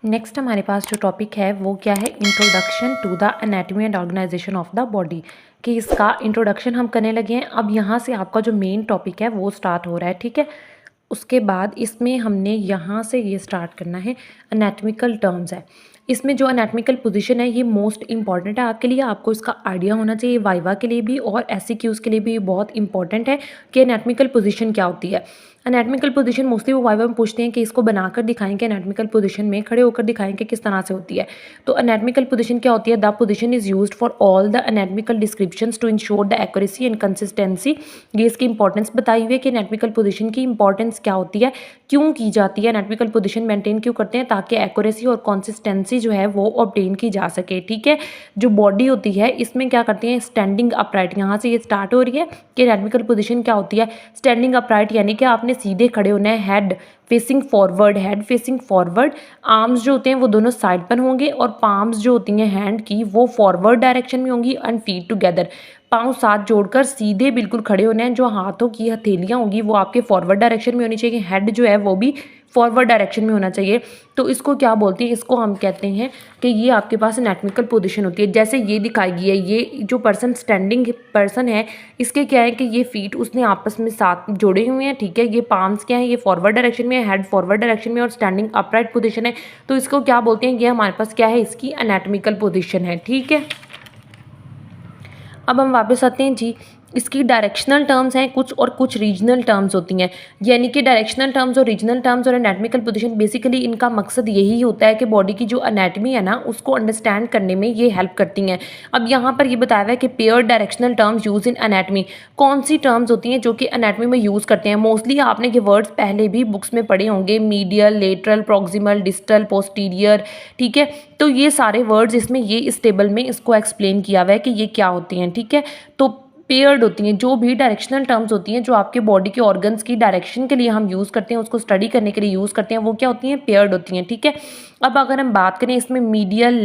Next हमारे पास जो topic है वो क्या है, introduction to the anatomy and organisation of the body. कि इसका इंट्रोडक्शन हम करने लगे हैं। अब यहाँ से आपका जो मेन टॉपिक है वो स्टार्ट हो रहा है, ठीक है। उसके बाद इसमें हमने यहाँ से ये स्टार्ट करना है, एनाटॉमिकल टर्म्स है। इसमें जो एनाटॉमिकल पोजीशन है ये मोस्ट इंपॉर्टेंट है आपके लिए, आपको इसका आइडिया होना चाहिए वाइवा के लिए भी और एससीक्यूज के लिए भी बहुत इंपॉर्टेंट है कि एनाटॉमिकल पोजीशन क्या होती है। एनाटॉमिकल पोजीशन मोस्टली वो वाइवा में पूछते हैं कि इसको बनाकर दिखाएं कि एनाटॉमिकल पोजीशन में खड़े होकर दिखाएं कि किस तरह से होती है। तो एनाटॉमिकल पोजीशन क्या होती है, the position is used for all the anatomical descriptions to ensure the accuracy and consistency. ये इसकी इंपॉर्टेंस बताई हुई है कि एनाटॉमिकल पोजीशन की इंपॉर्टेंस क्या होती है, क्यों की जाती है, एनाटॉमिकल पोजीशन मेंटेन क्यों करते हैं, ताकि एक्यूरेसी और कंसिस्टेंसी जो है वो ऑब्टेन की जा सके, ठीक है। जो बॉडी होती है इसमें क्या करती है, स्टैंडिंग अपराइट, यहाँ से ये स्टार्ट हो रही है कि एनाटॉमिकल पोजीशन क्या होती है। स्टैंडिंग अपराइट यानी कि आपने सीधे खड़े होना है, हेड फेसिंग फॉरवर्ड, आर्म्स जो होते हैं वो दोनों साइड पर होंगे और पाम्स जो होती हैं हैंड की वो फॉरवर्ड डायरेक्शन में होंगी एंड फीट टुगेदर, पाँव साथ जोड़कर सीधे बिल्कुल खड़े होने हैं। जो हाथों की हथेलियाँ होंगी वो आपके फॉरवर्ड डायरेक्शन में होनी चाहिए, हेड जो है वो भी फॉरवर्ड डायरेक्शन में होना चाहिए। तो इसको क्या बोलते हैं, इसको हम कहते हैं कि ये आपके पास एनाटॉमिकल पोजीशन होती है। जैसे ये दिखाई गई है, ये जो पर्सन स्टैंडिंग पर्सन है इसके क्या है कि ये फीट उसने आपस में साथ जोड़े हुए हैं, ठीक है। ये पाम्स क्या है, ये फॉरवर्ड डायरेक्शन में है, हेड फॉरवर्ड डायरेक्शन में और स्टैंडिंग अपराइट पोजीशन है। तो इसको क्या बोलते हैं, ये हमारे पास क्या है, इसकी एनाटॉमिकल पोजीशन है, ठीक है। अब हम वापस आते हैं जी, इसकी डायरेक्शनल टर्म्स हैं कुछ और कुछ रीजनल टर्म्स होती हैं। यानी कि डायरेक्शनल टर्म्स और रीजनल टर्म्स और एनाटॉमिकल पोजीशन बेसिकली इनका मकसद यही होता है कि बॉडी की जो एनाटॉमी है ना उसको अंडरस्टैंड करने में ये हेल्प करती हैं। अब यहाँ पर ये बताया हुआ है कि pair directional terms use in anatomy, कौन सी टर्म्स होती हैं जो कि एनाटॉमी में यूज़ करते हैं। मोस्टली आपने ये वर्ड्स पहले भी बुक्स में पढ़े होंगे, medial, lateral, proximal, distal, posterior, ठीक है। तो ये सारे वर्ड्स इसमें ये इस टेबल में इसको एक्सप्लेन किया हुआ है कि ये क्या होती हैं, ठीक है। तो पेयर्ड होती हैं जो भी डायरेक्शनल टर्म्स होती हैं जो आपके बॉडी के ऑर्गन्स की डायरेक्शन के लिए हम यूज़ करते हैं, उसको स्टडी करने के लिए यूज़ करते हैं, वो क्या होती हैं, पेयर्ड होती हैं, ठीक है। अब अगर हम बात करें इसमें मीडियल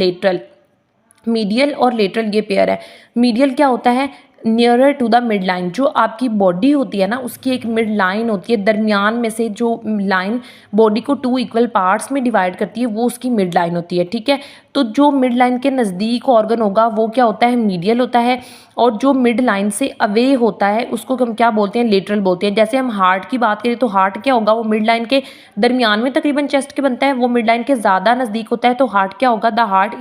और लेटरल ये पेयर है। मीडियल क्या होता है, nearer to the mid line, जो आपकी बॉडी होती है ना उसकी एक मिड लाइन होती है, दरमियान में से जो लाइन बॉडी को 2 इक्वल पार्ट्स में डिवाइड करती है वो उसकी मिड लाइन होती है, ठीक है। तो जो मिड लाइन के नज़दीक ऑर्गन होगा वो क्या होता है, मीडियल होता है। और जो मिड लाइन से अवे होता है उसको हम क्या बोलते हैं, लेटरल बोलते हैं। जैसे हम हार्ट की बात करें तो हार्ट क्या होगा, वो मिड लाइन के दरमियान में तकरीबन चेस्ट के बनता है, वो मिड लाइन के ज़्यादा नज़दीक होता है। तो हार्ट क्या होगा, the heart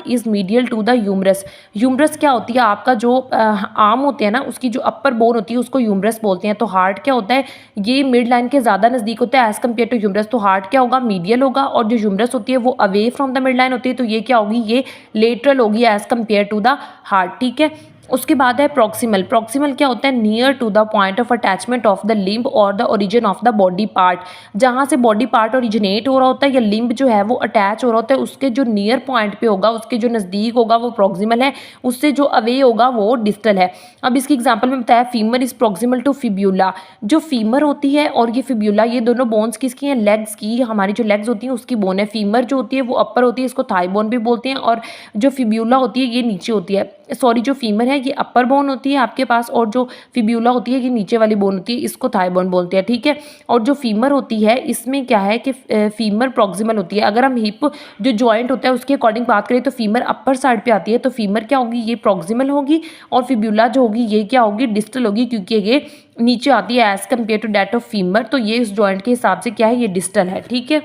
is medial to the humerus. Humerus क्या होती है, आपका जो आर्म होते हैं ना उसकी जो अपर बोन होती है उसको यूमरस बोलते हैं। तो हार्ट क्या होता है, ये मिड लाइन के ज़्यादा नज़दीक होता है एज़ कम्पेयर टू यूमरस। तो हार्ट क्या होगा, मीडियल होगा, और जो यूमरस होती है वो away from the mid line होती है, तो ये क्या होगी, ये लेटरल होगी as compare to the heart, ठीक है। उसके बाद है प्रॉक्सिमल। प्रॉक्सिमल क्या होता है, near to the point of attachment of the limb और the origin of the body part. जहाँ से बॉडी पार्ट ओरिजिनेट हो रहा होता है या लिम्ब जो है वो अटैच हो रहा होता है उसके जो नियर पॉइंट पे होगा, उसके जो नज़दीक होगा वो प्रॉक्सिमल है, उससे जो अवे होगा वो डिस्टल है। अब इसकी एग्जांपल में बताया, femur is proximal to fibula. जो फीमर होती है और ये फिब्यूला, ये दोनों बोन्स किसकी हैं, लेग्स की। हमारी जो लेग्स होती हैं उसकी बोन है। फीमर जो होती है वो अपर होती है, इसको थाई बोन भी बोलते हैं, और जो फिब्यूला होती है ये नीचे होती है। सॉरी, जो फीमर है ये अपर बोन होती है आपके पास, और जो फिब्यूला होती है ये नीचे वाली बोन होती है, इसको थाई बोन बोलते हैं, ठीक है। और जो फीमर होती है इसमें क्या है कि फीमर प्रॉक्सिमल होती है। अगर हम हिप जो जॉइंट होता है उसके अकॉर्डिंग बात करें तो फीमर अपर साइड पे आती है, तो फीमर क्या होगी, ये प्रॉक्सिमल होगी, और फिब्यूला जो होगी ये क्या होगी, डिस्टल होगी, क्योंकि ये नीचे आती है as compare to that of femur. तो ये इस जॉइंट के हिसाब से क्या है, ये डिस्टल है, ठीक है।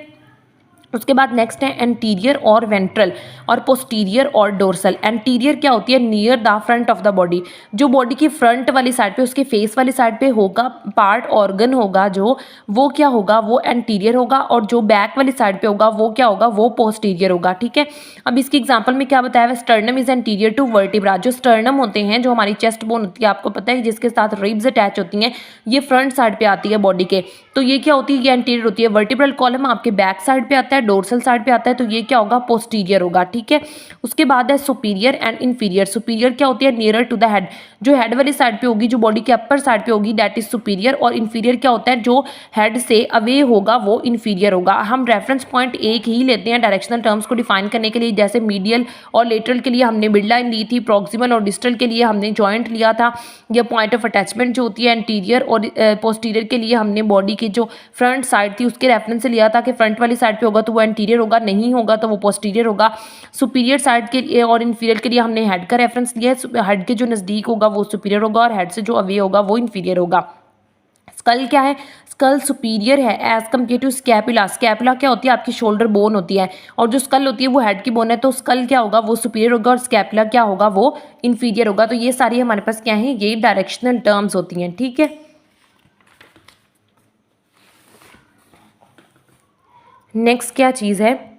उसके बाद नेक्स्ट है एंटीरियर और वेंट्रल और पोस्टीरियर और डोर्सल। एंटीरियर क्या होती है, near the front of the body, जो बॉडी की फ्रंट वाली साइड पे, उसके फेस वाली साइड पे होगा पार्ट, ऑर्गन होगा जो, वो क्या होगा, वो एंटीरियर होगा, और जो बैक वाली साइड पे होगा वो क्या होगा, वो पोस्टीरियर होगा, ठीक है। अब इसकी एग्जांपल में क्या बताया है, sternum is anterior to vertebra. जो स्टर्नम होते हैं, जो हमारी चेस्ट बोन होती है, आपको पता है जिसके साथ रिब्स अटैच होती हैं, ये फ्रंट साइड पे आती है बॉडी के, तो ये क्या होती है, ये एंटीरियर होती है। वर्टिब्रल कॉलम आपके बैक साइड पे आता है, डोर्सल साइड पे आता है, तो ये क्या होगा, पोस्टीरियर होगा, ठीक है। उसके बाद है सुपीरियर एंड इंफीरियर। सुपीरियर क्या होती है, नियरर टू द हेड, जो हेड वाली साइड पे होगी, जो बॉडी के अपर साइड पे होगी, दैट इज सुपीरियर। और इंफीरियर क्या होता है, जो हेड से अवे होगा वो इंफीरियर होगा। हम रेफरेंस पॉइंट एक ही लेते हैं डायरेक्शनल टर्म्स को डिफाइन करने के लिए। जैसे मीडियल और लेटरल के लिए हमने मिड लाइन ली थी, प्रॉक्सिमल और डिस्टल के लिए हमने जॉइंट लिया था, या पॉइंट ऑफ अटैचमेंट जो होती है एंटीरियर और पोस्टीरियर के लिए हमने बॉडी की जो फ्रंट साइड थी उसके रेफरेंस से लिया था कि फ्रंट वाली साइड पे होगा तो वो एंटीरियर होगा, नहीं होगा तो वो पोस्टीरियर होगा। सुपीरियर साइड के लिए और इन्फीरियर के लिए हमने हेड का रेफरेंस लिया है। हेड के जो नज़दीक होगा वो सुपीरियर होगा और हेड से जो अवे होगा वो इन्फीरियर होगा। स्कल क्या है? स्कल सुपीरियर है as compare to scapula. Scapula क्या होती है? आपकी शोल्डर बोन होती है, और जो स्कल होती है वो हेड की बोन है। तो स्कल क्या होगा? वो सुपीरियर होगा और स्कैपुला क्या होगा? वो इन्फीरियर होगा। तो ये सारी हमारे पास क्या है? ये डायरेक्शनल टर्म्स होती हैं, ठीक है। नेक्स्ट क्या चीज़ है,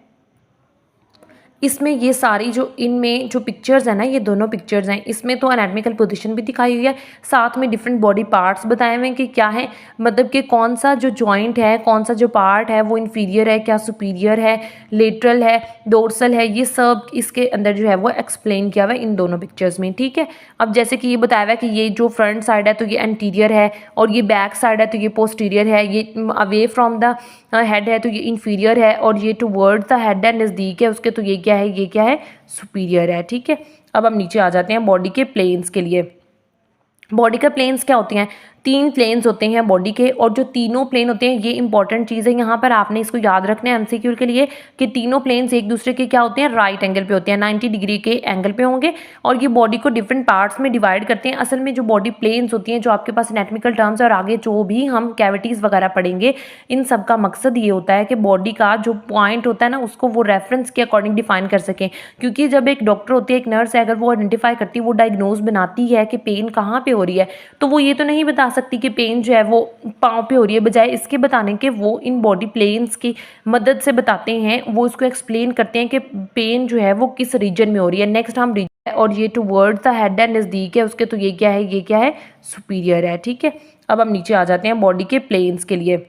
इसमें ये सारी जो इनमें जो पिक्चर्स है ना, ये दोनों पिक्चर्स हैं, इसमें तो एनाटॉमिकल पोजीशन भी दिखाई हुई है, साथ में डिफरेंट बॉडी पार्ट्स बताए हुए हैं कि क्या है, मतलब कि कौन सा जो जॉइंट है, कौन सा जो पार्ट है वो इन्फीरियर है, क्या सुपीरियर है, लेटरल है, डोर्सल है, ये सब इसके अंदर जो है वो एक्सप्लेन किया हुआ है इन दोनों पिक्चर्स में, ठीक है। अब जैसे कि ये बताया हुआ है कि ये जो फ्रंट साइड है तो ये एंटीरियर है, और ये बैक साइड है तो ये पोस्टीरियर है, ये अवे फ्रॉम द हेड है तो ये इन्फीरियर है, और ये टुवर्ड्स द हेड है, नज़दीक है उसके, तो ये क्या है? ये क्या है? सुपीरियर है, ठीक है। अब हम नीचे आ जाते हैं बॉडी के प्लेन्स के लिए। बॉडी का प्लेन्स क्या होते हैं? 3 प्लेन्स होते हैं बॉडी के, और जो तीनों प्लेन होते हैं ये इंपॉर्टेंट चीज़ है, यहाँ पर आपने इसको याद रखना है एमसीक्यू के लिए कि तीनों प्लेन्स एक दूसरे के क्या होते हैं? राइट एंगल पे होते हैं, 90 डिग्री के एंगल पे होंगे, और ये बॉडी को डिफरेंट पार्ट्स में डिवाइड करते हैं। असल में जो बॉडी प्लेन्स होती हैं, जो आपके पास एनाटॉमिकल टर्म्स है, और आगे जो भी हम कैविटीज़ वगैरह पढ़ेंगे, इन सब का मकसद ये होता है कि बॉडी का जो पॉइंट होता है ना, उसको वो रेफरेंस के अकॉर्डिंग डिफाइन कर सकें। क्योंकि जब एक डॉक्टर होती है, एक नर्स है, अगर वो आइडेंटिफाई करती है, वो डायग्नोज बनाती है कि पेन कहाँ पे हो रही है, तो वो ये तो नहीं बता सकती कि पेन जो है वो पाँव पे हो रही है, बजाय इसके बताने के वो इन बॉडी प्लेन्स की मदद से बताते हैं, वो इसको एक्सप्लेन करते हैं कि पेन जो है वो किस रीजन में हो रही है। नेक्स्ट हम रीजन, और ये टुवर्ड्स द हेड है, नज़दीक है उसके, तो ये क्या है? ये क्या है? सुपीरियर है, ठीक है। अब हम नीचे आ जाते हैं बॉडी के प्लेन्स के लिए।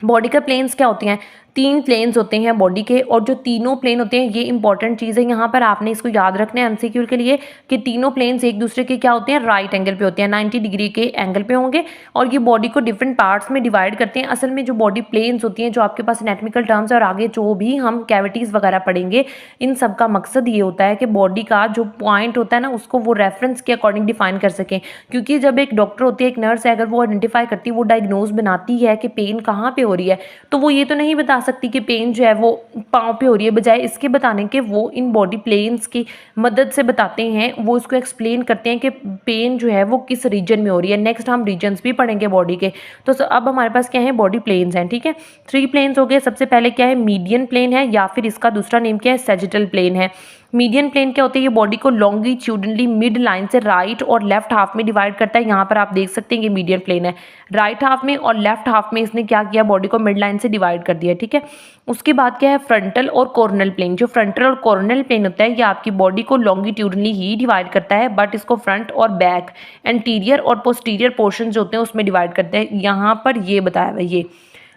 बॉडी का प्लेन्स क्या होते हैं? 3 प्लेन्स होते हैं बॉडी के, और जो तीनों प्लेन होते हैं ये इंपॉर्टेंट चीज़ है, यहाँ पर आपने इसको याद रखना है एमसीक्यू के लिए कि तीनों प्लेन्स एक दूसरे के क्या होते हैं? राइट एंगल पे होते हैं, 90 डिग्री के एंगल पे होंगे, और ये बॉडी को डिफरेंट पार्ट्स में डिवाइड करते हैं। असल में जो बॉडी प्लेन्स होती हैं, जो आपके पास एनाटॉमिकल टर्म्स है, और आगे जो भी हम कैविटीज़ वगैरह पढ़ेंगे, इन सब का मकसद ये होता है कि बॉडी का जो पॉइंट होता है ना, उसको वो रेफरेंस के अकॉर्डिंग डिफाइन कर सकें। क्योंकि जब एक डॉक्टर होती है, एक नर्स है, अगर वो आइडेंटिफाई करती है, वो डायग्नोज बनाती है कि पेन कहाँ पे हो रही है, तो वो ये तो नहीं बता सकती कि पेन जो है वो पाँव पे हो रही है, बजाय इसके बताने के वो इन बॉडी प्लेन्स की मदद से बताते हैं, वो इसको एक्सप्लेन करते हैं कि पेन जो है वो किस रीजन में हो रही है। नेक्स्ट हम रीजन्स भी पढ़ेंगे बॉडी के। तो अब हमारे पास क्या है? बॉडी प्लेन्स हैं, ठीक है। 3 प्लेन्स हो गए। सबसे पहले क्या है? मीडियन प्लेन है, या फिर इसका दूसरा नेम क्या है? सैजिटल प्लेन है। मीडियन प्लेन क्या होता है? ये बॉडी को लॉन्गिट्यूडनली मिड लाइन से राइट और लेफ्ट हाफ में डिवाइड करता है। यहाँ पर आप देख सकते हैं ये मीडियन प्लेन है, राइट हाफ में और लेफ्ट हाफ में इसने क्या किया? बॉडी को मिड लाइन से डिवाइड कर दिया, ठीक है। उसके बाद क्या है? फ्रंटल और कॉर्नल प्लेन। जो फ्रंटल और कॉर्नल प्लेन होता है ये आपकी बॉडी को लॉन्गिट्यूडनली ही डिवाइड करता है, बट इसको फ्रंट और बैक, एंटीरियर और पोस्टीरियर पोर्शन जो होते हैं उसमें डिवाइड करते हैं। यहाँ पर ये बताया हुआ है, ये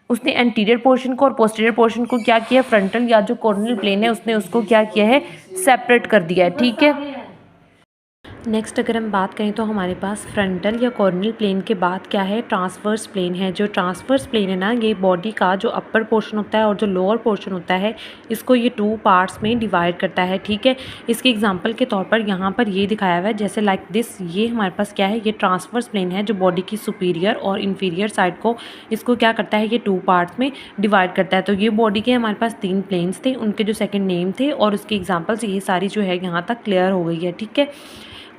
उसने एंटीरियर पोर्शन को और पोस्टीरियर पोर्शन को क्या किया? फ्रंटल या जो कॉर्नल प्लेन है उसने उसको क्या किया है? सेपरेट कर दिया है, ठीक है। नेक्स्ट अगर हम बात करें तो हमारे पास फ्रंटल या कॉर्नल प्लेन के बाद क्या है? ट्रांसवर्स प्लेन है। जो ट्रांसवर्स प्लेन है ना, ये बॉडी का जो अपर पोर्शन होता है और जो लोअर पोर्शन होता है, इसको ये 2 पार्ट्स में डिवाइड करता है, ठीक है। इसके एग्जांपल के तौर पर यहाँ पर ये दिखाया हुआ है, जैसे लाइक दिस, ये हमारे पास क्या है? ये ट्रांसवर्स प्लेन है जो बॉडी की सुपीरियर और इन्फीरियर साइड को, इसको क्या करता है? ये 2 पार्ट्स में डिवाइड करता है। तो ये बॉडी के हमारे पास 3 प्लेन्स थे, उनके जो सेकेंड नेम थे और उसके एग्जाम्पल्स, ये सारी जो है यहाँ तक क्लियर हो गई है, ठीक है।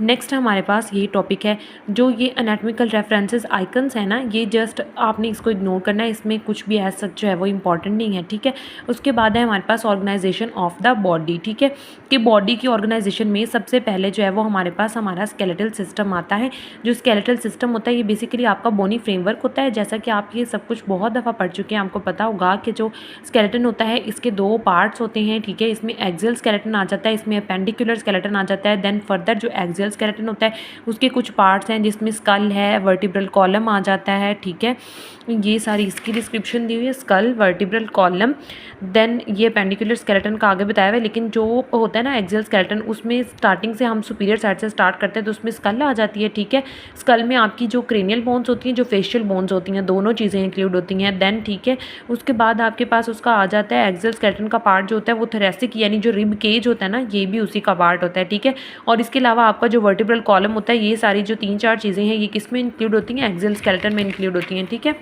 नेक्स्ट हमारे पास यही टॉपिक है, जो ये एनाटॉमिकल रेफरेंसेस आइकन्स है ना, ये जस्ट आपने इसको इग्नोर करना है, इसमें कुछ भी एज सच जो है वो इंपॉर्टेंट नहीं है, ठीक है। उसके बाद है हमारे पास ऑर्गेनाइजेशन ऑफ द बॉडी, ठीक है, कि बॉडी की ऑर्गेनाइजेशन में सबसे पहले जो है वो हमारे पास हमारा स्केलेटल सिस्टम आता है। जो स्केलेटल सिस्टम होता है ये बेसिकली आपका बोनी फ्रेमवर्क होता है। जैसा कि आप ये सब कुछ बहुत दफ़ा पढ़ चुके हैं, आपको पता होगा कि जो स्केलेटन होता है इसके 2 पार्ट्स होते हैं, ठीक है। इसमें एक्सियल स्केलेटन आ जाता है, इसमें अपेंडिकुलर स्केलेटन आ जाता है। देन फर्दर जो एक्सियल स्केलेटन होता है उसके कुछ पार्ट्स हैं जिसमें स्कल है, वर्टिब्रल कॉलम आ जाता है, ठीक है। ये सारी इसकी डिस्क्रिप्शन दी हुई है, स्कल, वर्टिब्रल कॉलम, देन ये अपेंडिकुलर स्केलेटन का आगे बताया हुआ है। लेकिन जो होता है ना एक्सियल स्केलेटन, उसमें स्टार्टिंग से हम सुपीरियर साइड से स्टार्ट करते हैं तो उसमें स्कल आ जाती है, ठीक है। स्कल में आपकी जो क्रेनियल बोन्स होती हैं, जो फेशियल बोन्स होती हैं, दोनों चीज़ें इंक्लूड होती हैं। देन ठीक है, उसके बाद आपके पास उसका आ जाता है एक्सियल स्केलेटन का पार्ट जो होता है वो थोरेसिक, यानी जो रिब केज होता है ना, ये भी उसी का पार्ट होता है, ठीक है। और इसके अलावा आपका जो वर्टिब्रल कॉलम होता है, ये सारी जो 3-4 चीज़ें हैं ये किस में इंक्लूड होती हैं? एक्सियल स्केलेटन में इंक्लूड होती हैं, ठीक है।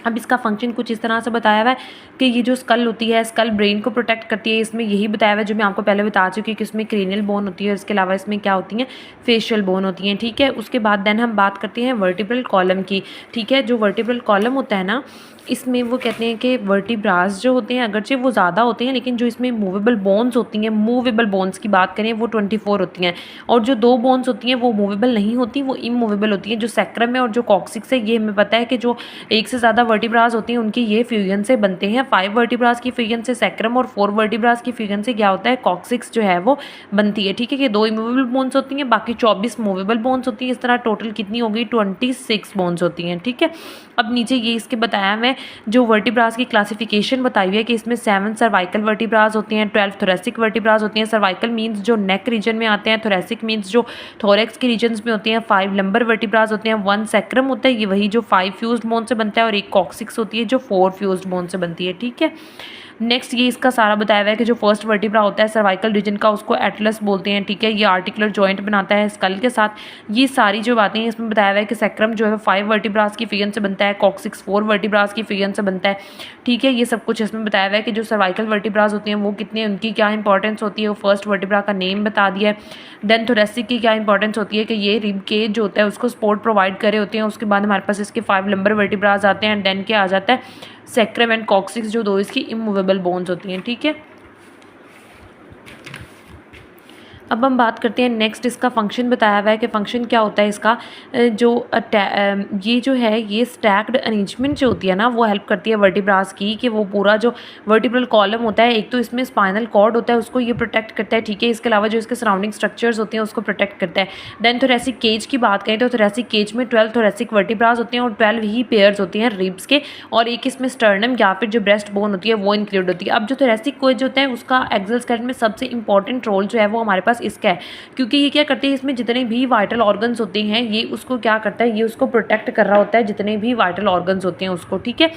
अब इसका फंक्शन कुछ इस तरह से बताया हुआ है कि ये जो स्कल होती है, स्कल ब्रेन को प्रोटेक्ट करती है। इसमें यही बताया हुआ है जो मैं आपको पहले बता चुकी हूँ कि इसमें क्रेनियल बोन होती है, इसके अलावा इसमें क्या होती हैं, फेशियल बोन होती हैं, ठीक है। उसके बाद देन हम बात करते हैं वर्टिब्रल कॉलम की, ठीक है। जो वर्टिब्रल कॉलम होता है ना, इसमें वो कहते हैं कि वर्टिब्रास जो होते हैं अगरचे वो ज़्यादा होते हैं, लेकिन जो इसमें मूवेबल बोन्स होती हैं, मूवेबल बोन्स की बात करें वो 24 होती हैं, और जो 2 बोन्स होती हैं वो मूवेबल नहीं होती, वो इमूवेबल होती हैं। जो सैक्रम है और जो कॉक्सिक्स है, ये हमें पता है कि जो एक से ज़्यादा वर्टिब्रास होती हैं उनके ये फ्यूजन से बनते हैं। 5 वर्टिब्रास की फ्यूजन से सैक्रम और 4 वर्टिब्रास की फ्यूजन से क्या होता है, कॉक्सिक्स जो है वो बनती है, ठीक है। कि 2 इमूवेबल बोन्स होती हैं, बाकी 24 मूवेबल बोन्स होती हैं। इस तरह टोटल कितनी होगी, 26 बोन्स होती हैं, ठीक है। अब नीचे ये इसके बताया मैं जो वर्टिब्रास की क्लासिफिकेशन बताई हुई है कि इसमें 7 सर्वाइकल वर्टिब्रास होते हैं, 12 थोरेसिक वर्टिब्रास होती हैं। सर्वाइकल मीन्स जो नेक रीजन में आते हैं, थोरेसिक मीन्स जो थोरेक्स के रीजन में होते हैं, 5 लंबर वर्टिब्रास होते हैं, 1 सैक्रम होता है, ये वही जो 5 फ्यूज्ड बोन से बनता है, और एक कॉक्सिक्स होती है जो 4 फ्यूज्ड बोन से बनती है, ठीक है। नेक्स्ट ये इसका सारा बताया हुआ है कि जो फर्स्ट वर्टिब्रा होता है सर्वाइकल रीजन का, उसको एटलस बोलते हैं, ठीक है। ये आर्टिकुलर जॉइंट बनाता है स्कल के साथ। ये सारी जो बातें हैं इसमें बताया हुआ है कि सैक्रम जो है 5 वर्टिब्रास की फिगन से बनता है, कॉक्सिक्स 4 वर्टिब्रास की फिगन से बनता है, ठीक है। ये सब कुछ इसमें बताया हुआ है कि जो सर्वाइकल वर्टिब्रास होती हैं वो कितने, उनकी क्या इंपॉर्टेंस होती है, वो फर्स्ट वर्टिब्रा का नेम बता दिया है। देन थोरेसिक की क्या इंपॉर्टेंस होती है कि ये रिब केज जो होता है उसको सपोर्ट प्रोवाइड करे होते हैं। उसके बाद हमारे पास इसके 5 लंबर वर्टिब्रास आते हैं, देन क्या आ जाता है, सैक्रम एंड कॉक्सिक्स जो 2 इसकी इमूवेबल बोन्स होती हैं, ठीक है। अब हम बात करते हैं नेक्स्ट, इसका फंक्शन बताया हुआ है कि फंक्शन क्या होता है इसका। ये जो है ये स्टैक्ड अरेंजमेंट जो होती है ना, वो हेल्प करती है वर्टिब्रास की कि वो पूरा जो वर्टिब्रल कॉलम होता है, एक तो इसमें स्पाइनल कॉर्ड होता है उसको ये प्रोटेक्ट करता है, ठीक है। इसके अलावा जो इसके सराउंडिंग स्ट्रक्चर्स होते हैं उसको प्रोटेक्ट करता है। देन थोरेसिक केज की बात करें तो थोरेसिक केज में 12 थोरेसिक वर्टिब्रास होते हैं और 12 ही पेयर्स होती हैं रिब्स के, और एक इसमें स्टर्नम या फिर जो ब्रेस्ट बोन होती है वो इंक्लूड होती है। अब जो थोरेसिक केज होता है उसका एक्सोस्केलेटन में सबसे इंपॉर्टेंट रोल जो है वो हमारे पास इसका है, क्योंकि ये क्या करते हैं, इसमें जितने भी वाइटल ऑर्गन्स होते हैं ये उसको क्या करता है, ये उसको प्रोटेक्ट कर रहा होता है, जितने भी वाइटल ऑर्गन्स होते हैं उसको, ठीक है।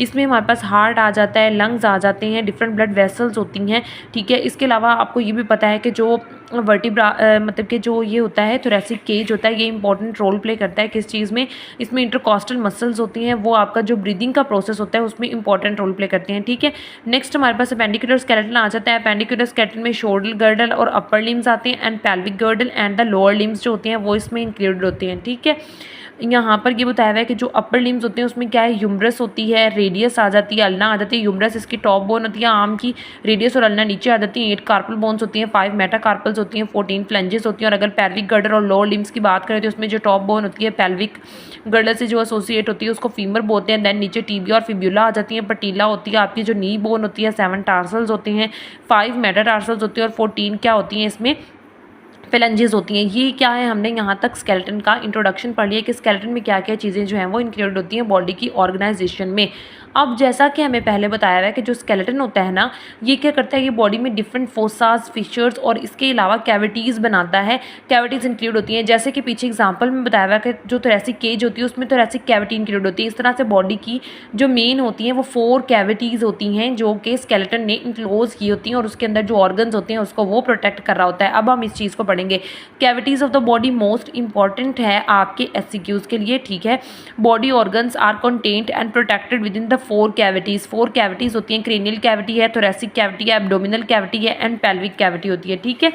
इसमें हमारे पास हार्ट आ जाता है, लंग्स आ जाते हैं, डिफरेंट ब्लड वेसल्स होती हैं, ठीक है। इसके अलावा आपको ये भी पता है कि जो वर्टिब्रा मतलब कि जो ये होता है थोरेसिक केज होता है, ये इंपॉर्टेंट रोल प्ले करता है किस चीज़ में, इसमें इंटरकॉस्टल मसल्स होती हैं, वो आपका जो ब्रीदिंग का प्रोसेस होता है उसमें इंपॉर्टेंट रोल प्ले करते हैं, ठीक है। नेक्स्ट हमारे पास अपेंडिकुलर स्केलेटन आ जाता है। अपेंडिकुलर स्केलेटन में शोल्डर गर्डल और अपर लिम्स आते हैं, and pelvic girdle and the lower limbs जो होते हैं वो इसमें इंक्लूडेड होते हैं, ठीक है। यहाँ पर ये बताया हुआ है कि जो अपर लिम्स होते हैं उसमें क्या है, यूमरस होती है, रेडियस आ जाती है, अल्ना आ जाती है। यूमरस इसकी टॉप बोन होती है आर्म की, रेडियस और अल्ना नीचे आ जाती है। 8 कार्पल बोन्स होती हैं, 5 मेटाकार्पल्स होती हैं, 14 फ्लेंजेस होती हैं। और अगर पेल्विक गर्डल और लोअर लिम्स की बात करें तो उसमें जो टॉप बोन होती है पेल्विक गर्डल से जो एसोसिएट होती है उसको फीमर बोलते हैं। देन नीचे टीबिया और फिब्यूला आ जाती है, पटीला होती है, आपकी जो नी बोन होती है, 7 टार्सल्स होते हैं, 5 मेटाटार्सल्स होती है, और 14 क्या होती हैं इसमें, फेलेंजेस होती हैं। ये क्या है, हमने यहाँ तक स्केलेटन का इंट्रोडक्शन पढ़ लिया कि स्केलेटन में क्या क्या चीज़ें जो हैं वो इंक्लूड होती हैं बॉडी की ऑर्गेनाइजेशन में। अब जैसा कि हमें पहले बताया हुआ है कि जो स्केलेटन होता है ना, ये क्या करता है, ये बॉडी में डिफरेंट फोसास, फीचर्स और इसके अलावा कैविटीज़ बनाता है। कैविटीज़ इंक्लूड होती हैं, जैसे कि पीछे एग्जांपल में बताया हुआ है कि जो थोरेसिक केज होती है उसमें थोरेसिक कैविटी इंक्लूड होती है। इस तरह से बॉडी की जो मेन होती हैं वो 4 कैविटीज़ होती हैं जो कि स्केलेटन ने इंक्लोज की होती हैं, और उसके अंदर जो ऑर्गन्स होते हैं उसको वो प्रोटेक्ट कर रहा होता है। अब हम इस चीज़ को पढ़ेंगे। Cavities of the body most important है आपके एससीक्यूज़ के लिए, ठीक है। Body organs are contained and protected within the 4 cavities. 4 cavities होती हैं, क्रेनियल कैविटी है, थोरेसिक कैविटी है, एब्डोमिनल कैविटी है, एंड पेल्विक कैविटी होती है, ठीक है।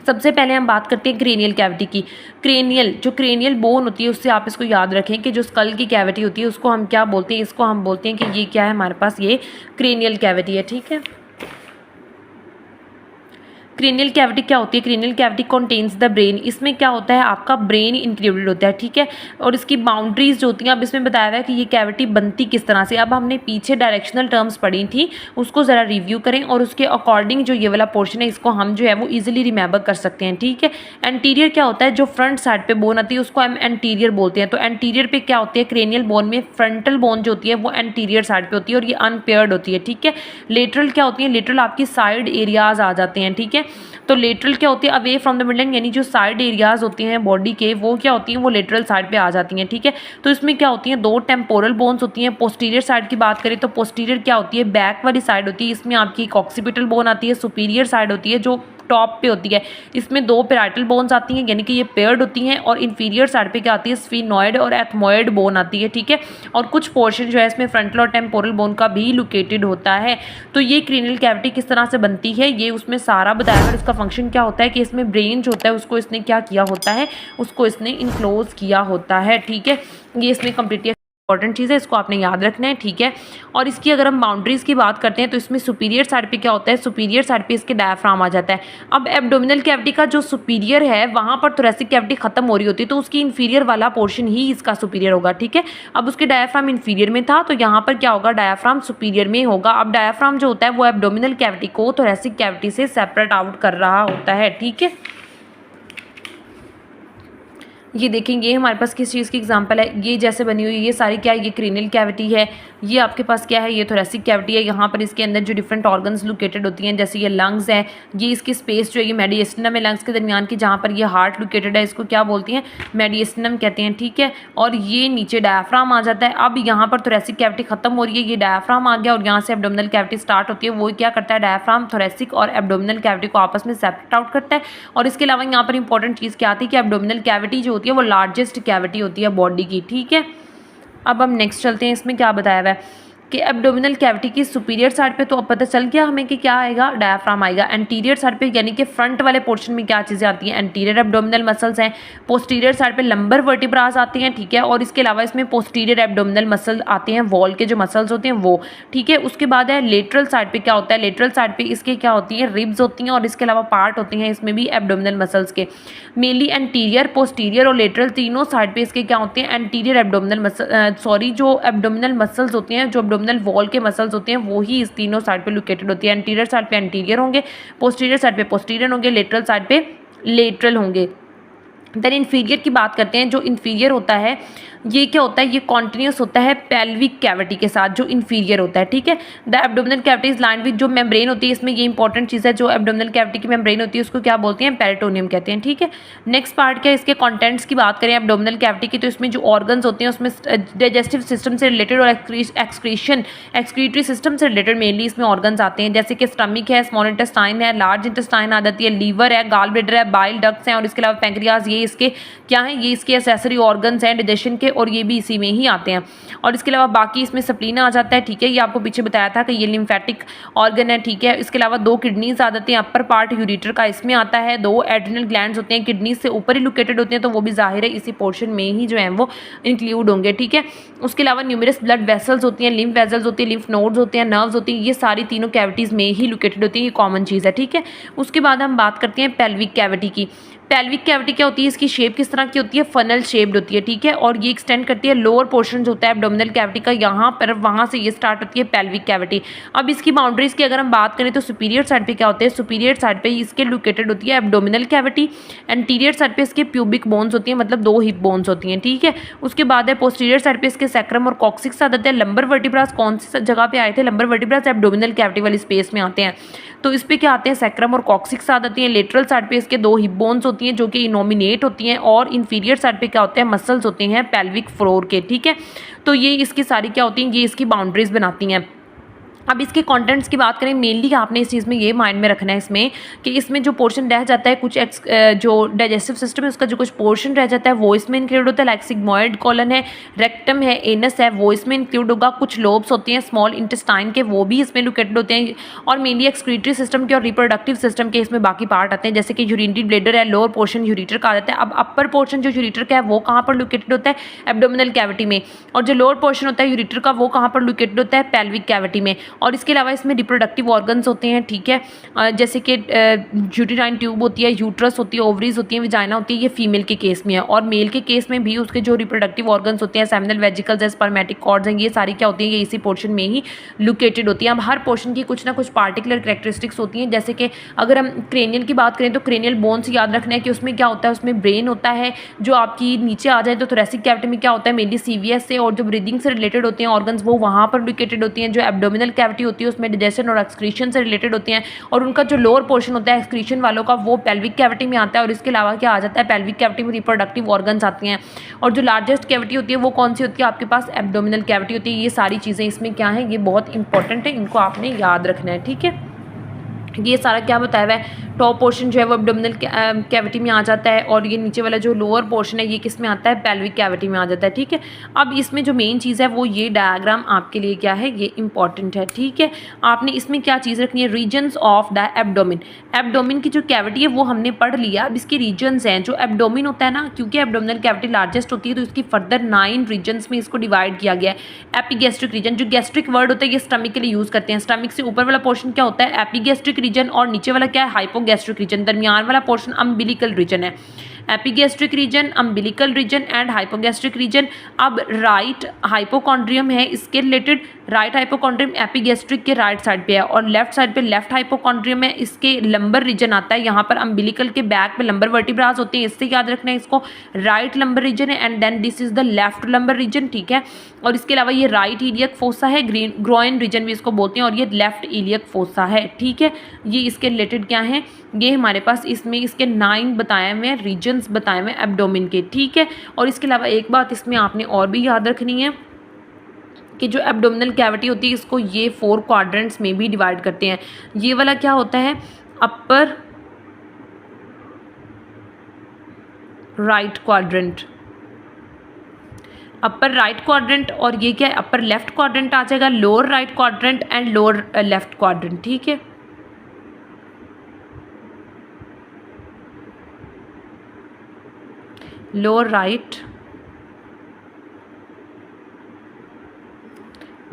सबसे पहले हम बात करते हैं क्रेनियल कैविटी की। क्रेनियल जो क्रेनियल बोन होती है उससे आप इसको याद रखें कि जो स्कल की कैविटी होती है उसको हम क्या बोलते हैं, इसको हम बोलते हैं कि ये क्या है हमारे पास, ये क्रेनियल कैविटी है, ठीक है। क्रेनियल कैविटी क्या होती है, cranial cavity contains the brain. इसमें क्या होता है, आपका ब्रेन इंक्लूडेड होता है, ठीक है। और इसकी बाउंड्रीज जो होती हैं, अब इसमें बताया हुआ है कि ये कैविटी बनती किस तरह से। अब हमने पीछे डायरेक्शनल टर्म्स पढ़ी थी, उसको ज़रा रिव्यू करें और उसके अकॉर्डिंग जो ये वाला पोर्शन है इसको हम जो है वो ईजिली रिमेंबर कर सकते हैं, ठीक है। एंटीरियर क्या होता है, जो फ्रंट साइड पे बोन आती है उसको हम एंटीरियर बोलते हैं। तो एंटीरियर पे क्या होती है, क्रेनियल बोन में फ्रंटल बोन जो होती है वो एंटीरियर साइड पे होती है और ये अनपेयर्ड होती है, ठीक है। लेटरल क्या होती है, लेटरल आपकी साइड एरियाज आ जाते हैं, ठीक है। तो लेटरल क्या होती है, अवे फ्रॉम द मिडलाइन, यानी जो साइड एरियाज होती हैं बॉडी के वो क्या होती हैं, वो लेटरल साइड पे आ जाती हैं, ठीक है। तो इसमें क्या होती हैं, 2 टेम्पोरल बोन्स होती हैं। पोस्टीरियर साइड की बात करें तो पोस्टीरियर क्या होती है, बैक वाली साइड होती है, इसमें आपकी ऑक्सीपिटल बोन आती है। सुपीरियर साइड होती है जो टॉप पे होती है, इसमें 2 पैराइटल बोन्स आती हैं, यानी कि ये पेयर्ड होती हैं, और इंफीरियर साइड पे क्या आती है, स्फीनॉइड और एथमॉइड बोन आती है, ठीक है। और कुछ पोर्शन जो है इसमें फ्रंटल और टेम्पोरल बोन का भी लोकेटेड होता है। तो ये क्रेनियल कैविटी किस तरह से बनती है ये उसमें सारा बताया है। इसका फंक्शन क्या होता है कि इसमें ब्रेन जो होता है उसको इसने क्या किया होता है, उसको इसने इनक्लोज किया होता है, ठीक है। ये इसमें कंप्लीटली इंपॉर्टेंट चीज़ है, इसको आपने याद रखना है, ठीक है। और इसकी अगर हम बाउंड्रीज की बात करते हैं तो इसमें सुपीरियर साइड पे क्या होता है, सुपीरियर साइड पे इसके डायफ्राम आ जाता है। अब एब्डोमिनल कैविटी का जो सुपीरियर है वहाँ पर थोरेसिक कैविटी खत्म हो रही होती है, तो उसकी इंफीरियर वाला पोर्शन ही इसका सुपीरियर होगा, ठीक है। अब उसके डायफ्राम इंफीरियर में था, तो यहाँ पर क्या होगा, डायफ्राम सुपीरियर में होगा। अब डायफ्राम जो होता है वो एब्डोमिनल कैविटी को थोरेसिक कैविटी से सेपरेट आउट कर रहा होता है, ठीक है। ये देखेंगे हमारे पास किस चीज़ की एग्जांपल है, ये जैसे बनी हुई ये सारी क्या है, ये क्रेनियल कैविटी है, ये आपके पास क्या है, ये थोरेसिक कैविटी है। यहाँ पर इसके अंदर जो डिफरेंट ऑर्गन्स लोकेटेड होती हैं, जैसे ये लंग्स है, ये इसकी स्पेस जो है ये मेडिएस्टिनम है लंग्स के दरमियान की, जहाँ पर ये हार्ट लोकेटेड है, इसको क्या बोलती हैं, मेडिएस्टिनम कहते हैं, ठीक है। और ये नीचे डायफ्राम आ जाता है। अब यहाँ पर थोरेसिक कैविटी खत्म हो रही है, ये डायफ्राम आ गया और यहाँ से एब्डोमिनल कैविटी स्टार्ट होती है। वो क्या करता है, डायफ्राम थोरेसिक और एब्डोमिनल कैविटी को आपस में सेपरेट आउट करता है। और इसके अलावा यहाँ पर इंपॉर्टेंट चीज़ क्या आती है कि एब्डोमिनल कैविटी जो होती है वो लार्जेस्ट कैविटी होती है बॉडी की, ठीक है। अब हम नेक्स्ट चलते हैं, इसमें क्या बताया हुआ है कि एब्डोमिनल कैविटी की सुपीरियर साइड पे तो अब पता चल गया हमें कि क्या आएगा, डायफ्राम आएगा। एंटीरियर साइड पे यानी कि फ्रंट वाले पोर्शन में क्या चीज़ें आती हैं, एंटीरियर एब्डोमिनल मसल्स हैं। पोस्टीरियर साइड पे लंबर वर्टिब्रास आती हैं, ठीक है। और इसके अलावा इसमें पोस्टीरियर एब्डोमिनल मसल आते हैं, वॉल के जो मसल्स होते हैं वो, ठीक है। उसके बाद है लेटरल साइड पे क्या होता है, लेटरल साइड पे इसके क्या होती है, रिब्स होती हैं, और इसके अलावा पार्ट होते हैं इसमें भी एब्डोमिनल मसल्स के। मेनली एंटीरियर, पोस्टीरियर और लेटरल तीनों साइड पे इसके क्या होते हैं, एंटीरियर एब्डोमिनल मसल जो एब्डोमिनल मसल्स होते हैं, जो एब्डोमिनल वॉल के मसल्स होते हैं वो ही इस तीनों साइड पे लोकेटेड होती है। एंटीरियर साइड पे एंटीरियर होंगे, पोस्टीरियर साइड पे पोस्टीरियर होंगे, लेटरल साइड पे लेटरल होंगे। देन इन्फीरियर की बात करते हैं। जो इन्फीरियर होता है ये क्या होता है, ये कॉन्टिन्यूस होता है पेल्विक कैविटी के साथ, जो इन्फीरियर होता है, ठीक है। The abdominal cavity is lined with, जो मेम्ब्रेन होती है इसमें, ये इंपॉर्टेंट चीज़ है, जो एब्डोमिनल कैविटी की मेम्ब्रेन होती है उसको क्या बोलते हैं, पेरिटोनियम कहते हैं, ठीक है। नेक्स्ट पार्ट क्या है, इसके कंटेंट्स की बात करें एब्डोमिनल कैविटी की, तो इसमें जो ऑर्गन्स होते हैं उसमें डाइजेस्टिव सिस्टम से रिलेटेड और एक्सक्रीटरी सिस्टम से रिलेटेड मेनली इसमें ऑर्गन्स आते हैं, जैसे कि स्टमक है, स्मॉल इंटेस्टाइन है, लार्ज इंटेस्टाइन आ जाती है, लीवर है, गाल ब्लैडर है, बाइल डक्ट्स हैं, और इसके अलावा पैंक्रियाज, ये इसके क्या है, ये इसके एसेसरी ऑर्गन्स हैं डाइजेशन के, और ये भी इसी में ही आते हैं। और इसके अलावा बाकी इसमें स्प्लीन आ जाता है, ठीक है। ये आपको पीछे बताया था कि ये लिम्फेटिक ऑर्गन है, ठीक है। इसके अलावा 2 किडनीज आ जाती हैं, अपर पार्ट यूरेटर का इसमें आता है, 2 एड्रिनल ग्लैंड्स होते हैं, किडनीज से ऊपर ही लोकेटेड होते हैं, तो वो भी जाहिर है इसी पोर्शन में ही जो है वो इंक्लूड होंगे, ठीक है। उसके अलावा न्यूमरस ब्लड वेसल्स होती हैं, लिम्फ वेसल्स होती है, लिम्फ नोड्स होते हैं, नर्व्स होती हैं, ये सारी तीनों कैविटीज़ में ही लोकेटेड होती है, ये कॉमन चीज़ है, ठीक है। उसके बाद हम बात करते हैं पेल्विक कैविटी की। पेल्विक कैविटी क्या होती है, इसकी शेप किस तरह की होती है, फनल शेप्ड होती है, ठीक है। और ये एक्सटेंड करती है लोअर पोर्शन जो होता है एब्डोमिनल कैविटी का, यहाँ पर वहाँ से ये स्टार्ट होती है पेल्विक कैविटी। अब इसकी बाउंड्रीज की अगर हम बात करें तो सुपीरियर साइड पे क्या होते हैं, सुपीरियर साइड पे इसके लोकेटेड होती है एब्डोमिनल कैविटी। एंटीरियर साइड पे इसके प्यूबिक बोन्स होती हैं, मतलब 2 हिप बोन्स होती हैं, ठीक है। उसके बाद है पोस्टीरियर साइड पे इसके सैक्रम और कॉक्सिक्स आ जाते हैं। लंबर वर्टिब्रास कौन सी जगह पे आए थे, लंबर वर्टिब्रास एब्डोमिनल कैविटी वाली स्पेस में आते हैं, तो इस पे क्या आते हैं, सैक्रम और कॉक्सिक्स आ जाती हैं। लेटरल साइड पे इसके 2 हिप बोन्स होती हैं जो कि इनोमिनेट होती हैं, और इंफीरियर साइड पे क्या होते हैं, मसल्स होते हैं पेल्विक फ्लोर के, ठीक है। तो ये इसकी सारी क्या होती हैं, ये इसकी बाउंड्रीज बनाती हैं। अब इसके कंटेंट्स की बात करें, मेनली आपने इस चीज़ में ये माइंड में रखना है इसमें कि इसमें जो पोर्शन रह जाता है, कुछ जो डाइजेस्टिव सिस्टम है उसका जो कुछ पोर्शन रह जाता है वो इसमें इंक्लूड होता है, लाइक सिग्मोइड कॉलन है, रेक्टम है, एनस है, वो इसमें इंक्लूड होगा। कुछ लोब्स होते हैं स्मॉल इंटेस्टाइन के, वो भी इसमें लोकेटेड होते हैं। और मेनली एक्सक्रीटरी सिस्टम के और रिप्रोडक्टिव सिस्टम के इसमें बाकी पार्ट आते हैं, जैसे कि यूरिनरी ब्लैडर है, लोअर पोर्शन यूरेटर का आ जाता है। अब अपर पोर्शन जो यूरेटर का है वो कहाँ पर लोकेटेड होता है, एब्डोमिनल कैविटी में, और जो लोअर पोर्शन होता है यूरेटर का वो कहाँ पर लोकेटेड होता है, पेल्विक कैविटी में। और इसके अलावा इसमें रिप्रोडक्टिव ऑर्गन्स होते हैं, ठीक है, जैसे कि यूटेराइन ट्यूब होती है, यूट्रस होती है, ओवरीज होती है, विजाइना होती है, ये फीमेल के केस में है। और मेल के केस में भी उसके जो रिप्रोडक्टिव ऑर्गन्स होते हैं, सेमिनल वेजिकल्स है, स्पर्मेटिक कॉर्ड्स हैं, ये सारी क्या होती है, ये इसी पोर्शन में ही लोकेटेड होती है। अब हर पोर्शन की कुछ ना कुछ पार्टिकुलर कैरेक्टरिस्टिक्स होती हैं, जैसे कि अगर हम क्रेनियल की बात करें तो क्रेनियल बोन्स याद रखना है कि उसमें क्या होता है, उसमें ब्रेन होता है जो आपकी नीचे आ जाए, तो थोरेसिक कैविटी में क्या होता है, मेनली सीवीएस से और जो ब्रीदिंग से रिलेटेड होते हैं ऑर्गन्स वो वहाँ पर लोकेटेड होती हैं। जो एब्डोमिनल कैविटी होती है उसमें डाइजेशन और एक्सक्रीशन से रिलेटेड होती हैं, और उनका जो लोअर पोर्शन होता है एक्सक्रीशन वालों का वो पेल्विक कैविटी में आता है। और इसके अलावा क्या आ जाता है, पेल्विक कैविटी में रिप्रोडक्टिव ऑर्गन्स आती हैं। और जो लार्जेस्ट कैविटी होती है वो कौन सी होती है, आपके पास एब्डोमिनल कैविटी होती है। ये सारी चीज़ें इसमें क्या है, ये बहुत इंपॉर्टेंट है, इनको आपने याद रखना है, ठीक है। ये सारा क्या बताया हुआ है, टॉप पोर्शन जो है वो एब्डोमिनल कैविटी में आ जाता है, और ये नीचे वाला जो लोअर पोर्शन है ये किस में आता है, पेल्विक कैविटी में आ जाता है। ठीक है, अब इसमें जो मेन चीज़ है वो ये डायग्राम आपके लिए क्या है, ये इंपॉर्टेंट है। ठीक है, आपने इसमें क्या चीज़ रखनी है, regions of the abdomen. Abdomen की जो कैविटी है वो हमने पढ़ लिया। अब इसके रीजन्स हैं, जो एब्डोमिन होता है ना, क्योंकि एब्डोमिनल कैविटी लार्जेस्ट होती है तो इसकी फर्दर 9 रीजन्स में इसको डिवाइड किया गया है। एपिगैस्ट्रिक रीजन, जो गैस्ट्रिक वर्ड होता है ये स्टमक के लिए यूज़ करते हैं। स्टमक से ऊपर वाला पोर्शन क्या होता है, एपिगैस्ट्रिक रीजन, और नीचे वाला क्या है, हाइपोगैस्ट्रिक रीजन। दरमियान वाला पोर्शन अम्बिलिकल रीजन है। Epigastric region, umbilical region and hypogastric region. अब राइट हाइपोकॉन्ड्रियम है, इसके रिलेटेड राइट हाइपोकॉन्ड्रियम एपिगैस्ट्रिक के राइट साइड पे है, और लेफ्ट साइड पे लेफ्ट हाइपोकॉन्ड्रियम है, इसके लंबर रीजन आता है। यहाँ पर अम्बिलिकल के बैक पे लंबर वर्टिब्रास होते हैं, इससे याद रखना है इसको, राइट लंबर रीजन है, and then this is the left lumbar region. ठीक है, और इसके अलावा ये राइट इलियक फोसा है, ग्रोइन रीजन भी इसको बोलते हैं, और ये लेफ्ट इलियक फोसा है। ठीक है, ये इसके रिलेटेड क्या है, ये हमारे पास इसमें इसके 9 बताए हुए हैं, रीजन्स बताए हुए हैं एब्डोमिन के। ठीक है, और इसके अलावा एक बात इसमें आपने और भी याद रखनी है कि जो एब्डोमिनल कैविटी होती है इसको ये 4 क्वाड्रेंट्स में भी डिवाइड करते हैं। ये वाला क्या होता है, upper right quadrant, upper right quadrant, और ये क्या है, अपर लेफ्ट क्वाड्रेंट आ जाएगा, lower right quadrant and lower left quadrant. ठीक है, lower right,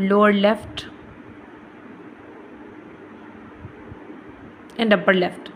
lower left and upper left.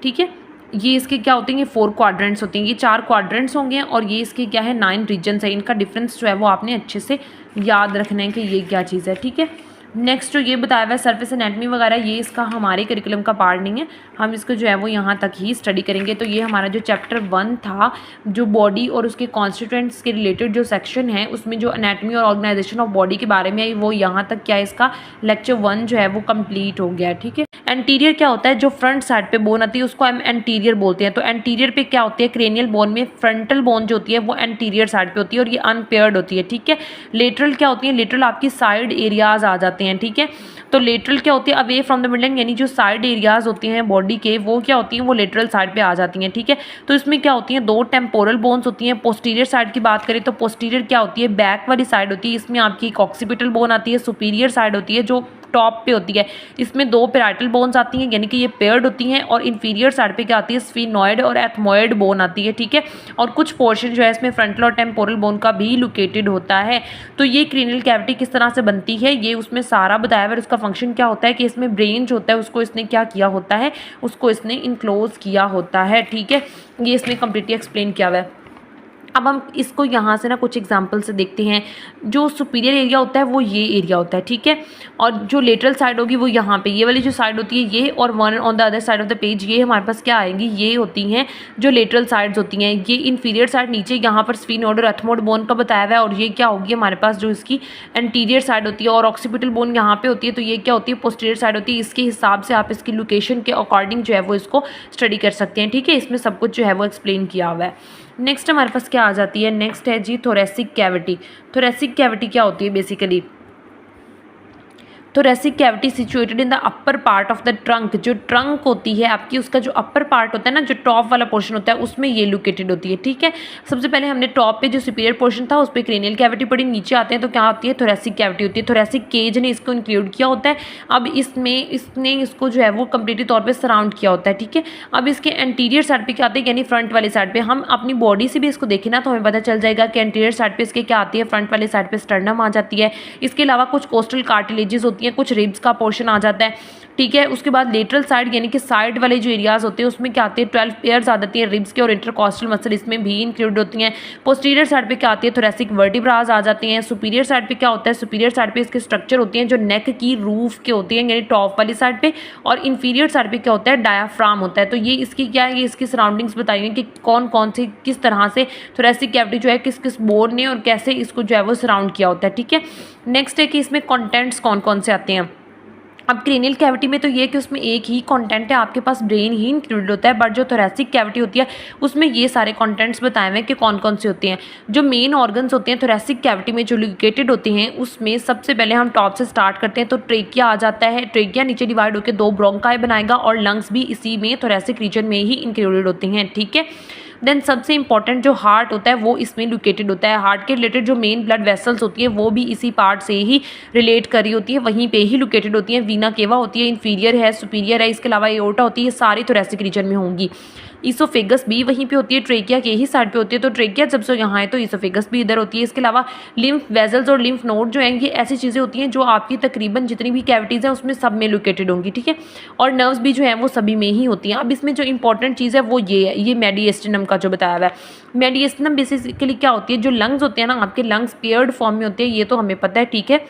ठीक है, ये इसके क्या होते हैं, ये 4 क्वाड्रेंट्स होते हैं, ये 4 क्वाड्रेंट्स होंगे, और ये इसके क्या है 9 रीजन्स है। इनका डिफरेंस जो है वो आपने अच्छे से याद रखना है कि ये क्या चीज़ है। ठीक है, नेक्स्ट जो ये बताया हुआ है सरफेस एनाटमी वगैरह, ये इसका हमारे करिकुलम का पार्ट नहीं है, हम इसको जो है वो यहाँ तक ही स्टडी करेंगे। तो ये हमारा जो चैप्टर 1 था, जो बॉडी और उसके कॉन्स्टिट्यूएंट्स के रिलेटेड जो सेक्शन है, उसमें जो एनाटमी और ऑर्गेनाइजेशन ऑफ बॉडी के बारे में आई, वो यहाँ तक क्या है, इसका लेक्चर 1 जो है वो कंप्लीट हो गया। ठीक है, एंटीरियर क्या होता है, जो फ्रंट साइड पे बोन आती है उसको हम एंटीरियर बोलते हैं। तो एंटीरियर पे क्या होती है, क्रेनियल बोन में फ्रंटल बोन जो होती है वो एंटीरियर साइड पे होती है, और ये अनपेयर्ड होती है। ठीक है, लेटरल क्या होती है, लेटरल आपकी साइड एरियाज आ जाते हैं। ठीक है, तो लेटरल क्या होती है, अवे फ्रॉम द मिडलाइन, यानी जो साइड एरियाज होती हैं बॉडी के, वो क्या होती हैं, वो लेटरल साइड पे आ जाती हैं। ठीक है, तो इसमें क्या होती हैं, 2 टेम्पोरल बोन्स होती हैं। पोस्टीरियर साइड की बात करें तो पोस्टीरियर क्या होती है, बैक वाली साइड होती है, इसमें आपकी एक ऑक्सीपिटल बोन आती है। सुपीरियर साइड होती है जो टॉप पे होती है, इसमें 2 पैराइटल बोन्स आती हैं, यानी कि ये पेयर्ड होती हैं, और इन्फीरियर साइड पे क्या आती है, स्फीनॉइड और एथमॉइड बोन आती है। ठीक है, और कुछ पोर्शन जो है इसमें फ्रंटल और टेम्पोरल बोन का भी लोकेटेड होता है। तो ये क्रेनियल कैविटी किस तरह से बनती है, ये उसमें सारा बताया हुआ है। उसका फंक्शन क्या होता है कि इसमें ब्रेन जो होता है उसको इसने क्या किया होता है, उसको इसने इनक्लोज किया होता है। ठीक है, ये इसने कंप्लीटली एक्सप्लेन किया हुआ है। अब हम इसको यहाँ से ना कुछ एग्जांपल से देखते हैं। जो सुपीरियर एरिया होता है वो ये एरिया होता है। ठीक है, और जो लेटरल साइड होगी वो यहाँ पे, ये वाली जो साइड होती है ये, और one on the other side of the page ये हमारे पास क्या आएंगी, ये होती हैं जो लेटरल साइड्स होती हैं। ये इन्फीरियर साइड नीचे यहाँ पर स्फीनोइड और एथमोइड बोन का बताया हुआ है, और ये क्या होगी हमारे पास जो इसकी एंटीरियर साइड होती है, और ऑक्सीपिटल बोन यहाँ पे होती है। तो ये क्या होती है, पोस्टीरियर साइड होती है। इसके हिसाब से आप इसकी लोकेशन के अकॉर्डिंग जो है वो इसको स्टडी कर सकते हैं। ठीक है, इसमें सब कुछ जो है वो एक्सप्लेन किया हुआ है। नेक्स्ट हमारे पास क्या आ जाती है, नेक्स्ट है जी थोरेसिक कैविटी। थोरेसिक कैविटी क्या होती है basically, thoracic cavity situated in the upper part of the trunk. जो ट्रंक होती है आपकी, उसका जो अपर पार्ट होता है ना, जो टॉप वाला पोर्शन होता है, उसमें ये लोकेटेड होती है। ठीक है, सबसे पहले हमने टॉप पे जो सुपीरियर पोर्शन था उस पर क्रेनियल कैविटी पड़ी, नीचे आते हैं तो क्या होती है, थोरेसिक कैविटी होती है। थोरेसिक केज ने इसको इंक्लूड किया होता है। अब इसमें इसने इसको जो है वो कम्प्लीटली तौर पर सराउंड किया होता है। ठीक है, अब इसके एंटीरियर साइड पर क्या आते हैं, यानी फ्रंट वाली साइड पर, हम अपनी बॉडी से भी इसको देखें ना तो हमें पता चल जाएगा कि एंटीरियर साइड पर इसके क्या आती है, फ्रंट वाली साइड पर स्टर्नम आ जाती है। इसके अलावा कुछ कोस्टल कार्टिलेजेस होती हैं, कुछ रिब्स का पोर्शन आ जाता है। ठीक है, उसके बाद लेटरल साइड यानी कि साइड वाले जो एरियाज होते हैं उसमें क्या आते हैं, 12 पेयर्स आ जाती हैं रिब्स के, और इंटरकॉस्टल मसल इसमें भी इंक्लूड होती हैं। पोस्टीरियर साइड पे क्या आती है, थोरेसिक वर्टिब्रास आ जाती हैं। सुपीरियर साइड पे क्या होता है, सुपीरियर साइड पे इसके स्ट्रक्चर होती हैं जो नेक की रूफ के होती हैं, यानी टॉप वाली साइड पे, और इन्फीरियर साइड पे क्या होता है, डायाफ्राम होता है। तो ये इसकी क्या है, ये इसकी सराउंडिंग्स बताइए कि कौन कौन से किस तरह से थोरेसिक कैविटी जो है किस किस बोन ने और कैसे इसको जो है वो सराउंड किया होता है। ठीक है, नेक्स्ट है कि इसमें कॉन्टेंट्स कौन कौन से आते हैं। अब क्रेनियल कैविटी में तो ये है कि उसमें एक ही कंटेंट है, आपके पास ब्रेन ही इंक्लूडेड होता है, बट जो थोरेसिक कैविटी होती है उसमें ये सारे कंटेंट्स बताए हुए हैं कि कौन कौन से होते हैं। जो मेन ऑर्गन्स होते हैं थोरेसिक कैविटी में जो लोकेटेड होते हैं, उसमें सबसे पहले हम टॉप से स्टार्ट करते हैं तो ट्रेकिया आ जाता है। ट्रेकिया नीचे डिवाइड होकर 2 ब्रोंकाई बनाएगा और लंग्स भी इसी में थोरेसिक रीजन में ही इंक्लूडेड होते हैं, ठीक है। देन सबसे इंपॉर्टेंट जो हार्ट होता है वो इसमें लोकेटेड होता है। हार्ट के रिलेटेड जो मेन ब्लड वेसल्स होती है वो भी इसी पार्ट से ही रिलेट करी होती है, वहीं पे ही लोकेटेड होती है। वीना केवा होती है, इंफीरियर है, सुपीरियर है, इसके अलावा एओर्टा होती है, सारी थोरेसिक रीजन में होंगी। ईसोफेगस भी वहीं पे होती है, ट्रेकिया के ही साइड पे होती है, तो ट्रेकिया जब से यहाँ है तो ईसोफेगस भी इधर होती है। इसके अलावा लिम्फ वेजल्स और लिम्फ नोड जो हैं ये ऐसी चीज़ें होती हैं जो आपकी तकरीबन जितनी भी कैविटीज़ हैं उसमें सब में लोकेटेड होंगी, ठीक है। और नर्व्स भी जो हैं वो सभी में ही होती हैं। अब इसमें जो इंपॉर्टेंट चीज़ है वो ये है, ये मेडिएस्टिनम का जो बताया हुआ है। मेडिएस्टिनम बेसिकली क्या होती है, जो लंग्स होते हैं ना आपके, लंग्स पेयर्ड फॉर्म में होते हैं, ये तो हमें पता है, ठीक है।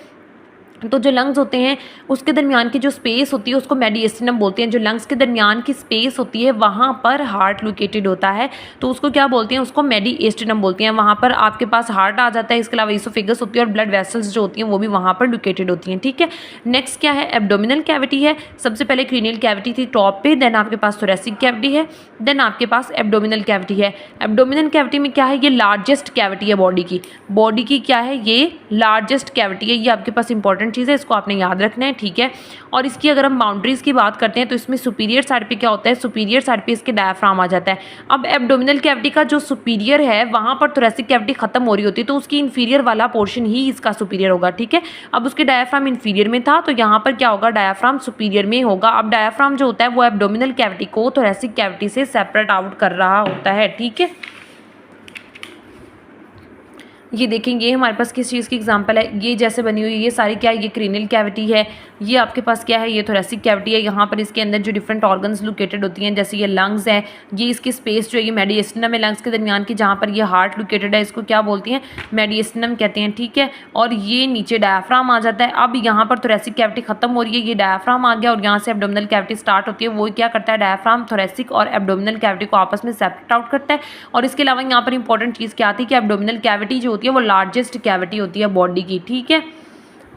तो जो लंग्स होते हैं उसके दरमियान की जो स्पेस होती है उसको मेडिएस्टिनम बोलते हैं। जो लंग्स के दरमियान की स्पेस होती है वहाँ पर हार्ट लोकेटेड होता है, तो उसको क्या बोलते हैं, उसको मेडिएस्टिनम बोलते हैं। वहाँ पर आपके पास हार्ट आ जाता है। इसके अलावा ईसोफेगस होती है और ब्लड वेसल्स जो होती हैं वो भी वहाँ पर लोकेटेड होती हैं, ठीक है। नेक्स्ट क्या है, एब्डोमिनल कैविटी है। सबसे पहले क्रीनियल कैविटी थी टॉप पे, देन आपके पास थोरेसिक कैविटी है, देन आपके पास एब्डोमिनल कैविटी है। एब्डोमिनल कैविटी में क्या है, ये लार्जेस्ट कैविटी है बॉडी की क्या है, ये लार्जेस्ट कैविटी है। ये आपके पास इंपॉर्टेंट चीज़ है, इसको आपने याद रखना है, ठीक है। और इसकी अगर हम बाउंड्रीज की बात करते हैं तो इसमें सुपीरियर साइड पे क्या होता है, सुपीरियर साइड पे इसके डायफ्राम आ जाता है। अब एब्डोमिनल कैविटी का जो सुपीरियर है वहां पर थोरेसिक कैविटी खत्म हो रही होती है, तो उसकी इंफीरियर वाला पोर्शन ही इसका सुपीरियर होगा, ठीक है। अब उसके डायफ्राम इंफीरियर में था तो यहाँ पर क्या होगा, डायफ्राम सुपीरियर में होगा। अब डायफ्राम जो होता है वो एब्डोमिनल कैविटी को थोरेसिक कैविटी से सेपरेट आउट कर रहा होता है, ठीक है। ये देखेंगे हमारे पास किस चीज़ की एग्जांपल है, ये जैसे बनी हुई ये सारी क्या है, ये क्रेनियल कैविटी है, ये आपके पास क्या है, ये थोरेसिक कैविटी है। यहाँ पर इसके अंदर जो डिफरेंट ऑर्गन्स लोकेटेड होती हैं, जैसे ये लंग्स है, ये इसकी स्पेस जो है ये मेडिएस्टिनम है लंग्स के दरमियान की, जहाँ पर ये हार्ट लोकेटेड है, इसको क्या बोलती हैं, मेडिएस्टिनम कहते हैं, ठीक है। और ये नीचे डायफ्राम आ जाता है। अब यहाँ पर थोरेसिक कैविटी खत्म हो रही है, ये डायफ्राम आ गया और यहाँ से एब्डोमिनल कैविटी स्टार्ट होती है। वो क्या करता है, डायफ्राम थोरेसिक और एब्डोमिनल कैविटी को आपस में सेपरेट आउट करता है। और इसके अलावा यहाँ पर इंपॉर्टेंट चीज़ क्या आती है कि एब्डोमिनल कैविटी जो होती है वो लार्जेस्ट कैविटी होती है बॉडी की, ठीक है।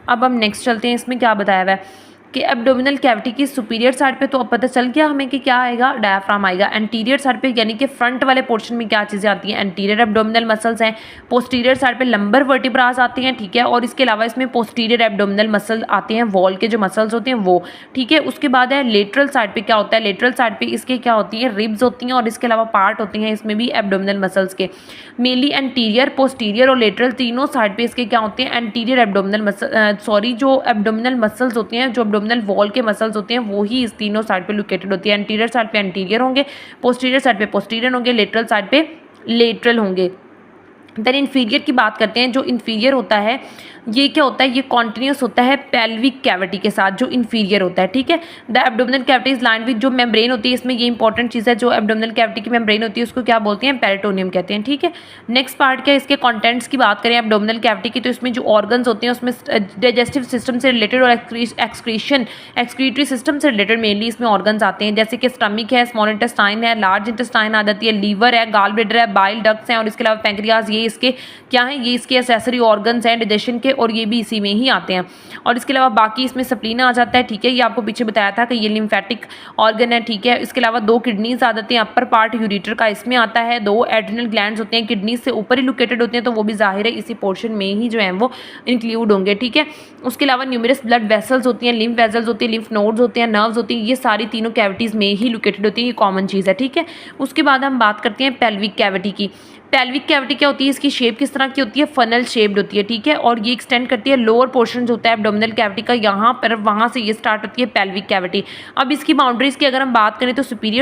अब हम नेक्स्ट चलते हैं, इसमें क्या बताया हुआ है कि एब्डोमिनल कैविटी की सुपीरियर साइड पे तो अब पता चल गया हमें कि क्या आएगा, डायफ्राम आएगा। एंटीरियर साइड पे यानी कि फ्रंट वाले पोर्शन में क्या चीज़ें आती हैं, एंटीरियर एब्डोमिनल मसल्स हैं। पोस्टीरियर साइड पे लंबर वर्टिब्रास आते हैं, ठीक है। और इसके अलावा इसमें पोस्टीरियर एब्डोमिनल मसल आते हैं, वॉल के जो मसल्स होते हैं वो, ठीक है। उसके बाद है लेटरल साइड पे क्या होता है, लेटरल साइड पे इसके क्या होती है, रिब्स होती हैं और इसके अलावा पार्ट होते हैं इसमें भी एब्डोमिनल मसल्स के। मेनली एंटीरियर, पोस्टीरियर और लेटरल तीनों साइड पे इसके क्या होते हैं, एंटीरियर एब्डोमिनल मसल जो एब्डोमिनल मसल्स होते हैं, जो एब्डोमिनल वॉल के मसल्स होते हैं वो ही इस तीनों साइड पे लोकेटेड होती है। एंटीरियर साइड पे एंटीरियर होंगे, पोस्टीरियर साइड पे पोस्टीरियर होंगे, लेटरल साइड पे लेटरल होंगे। देन इन्फीरियर की बात करते हैं। जो इन्फीरियर होता है ये क्या होता है, ये कॉन्टिन्यूस होता है पेल्विक कैविटी के साथ, जो इन्फीरियर होता है, ठीक है। The abdominal cavity is lined with, जो मेम्ब्रेन होती है इसमें, ये इंपॉर्टेंट चीज़ है, जो एब्डोमिनल कैविटी की मेम्ब्रेन होती है उसको क्या बोलते हैं, पेरिटोनियम कहते हैं, ठीक है। नेक्स्ट पार्ट क्या है, इसके कंटेंट्स की बात करें एब्डोमिनल कैविटी की, तो इसमें जो ऑर्गन्स होते हैं उसमें डाइजेस्टिव सिस्टम से रिलेटेड और एक्सक्रीटरी सिस्टम से रिलेटेड मेनली इसमें ऑर्गन्स आते हैं, जैसे कि स्टमक है, स्मॉल इंटेस्टाइन है, लार्ज इंटेस्टाइन आ जाती है, लीवर है, गाल ब्लैडर है, बाइल डक्ट्स हैं और इसके अलावा पैंक्रियाज, ये इसके क्या है, ये इसके एसेसरी ऑर्गन्स हैं डाइजेशन के और ये भी इसी में ही आते हैं। और इसके अलावा बाकी इसमें स्प्लीन आ जाता है, ठीक है। ये आपको पीछे बताया था कि ये लिम्फेटिक ऑर्गन है, ठीक है। इसके अलावा 2 किडनीज आ जाती हैं, अपर पार्ट यूरेटर का इसमें आता है, 2 एड्रिनल ग्लैंड्स होते हैं, किडनीज से ऊपर ही लोकेटेड होते हैं, तो वो भी जाहिर है इसी पोर्शन में ही जो है वो इंक्लूड होंगे, ठीक है। उसके अलावा न्यूमरस ब्लड वेसल्स होती हैं, लिम्फ वेसल्स होती है, लिम्फ नोड्स होते हैं, नर्व्स होती हैं, ये सारी तीनों कैविटीज़ में ही लोकेटेड होती है, ये कॉमन चीज़ है, ठीक है। उसके बाद हम बात करते हैं पेल्विक कैविटी की। पेल्विक कैविटी क्या होती है, इसकी शेप किस तरह की होती है, फनल शेप्ड होती है, ठीक है। और ये एक्सटेंड करती है लोअर पोर्शन जो होता है एब्डोमिनल कैविटी का, यहाँ पर वहाँ से ये स्टार्ट होती है पेल्विक कैविटी। अब इसकी बाउंड्रीज की अगर हम बात करें तो सुपीरियर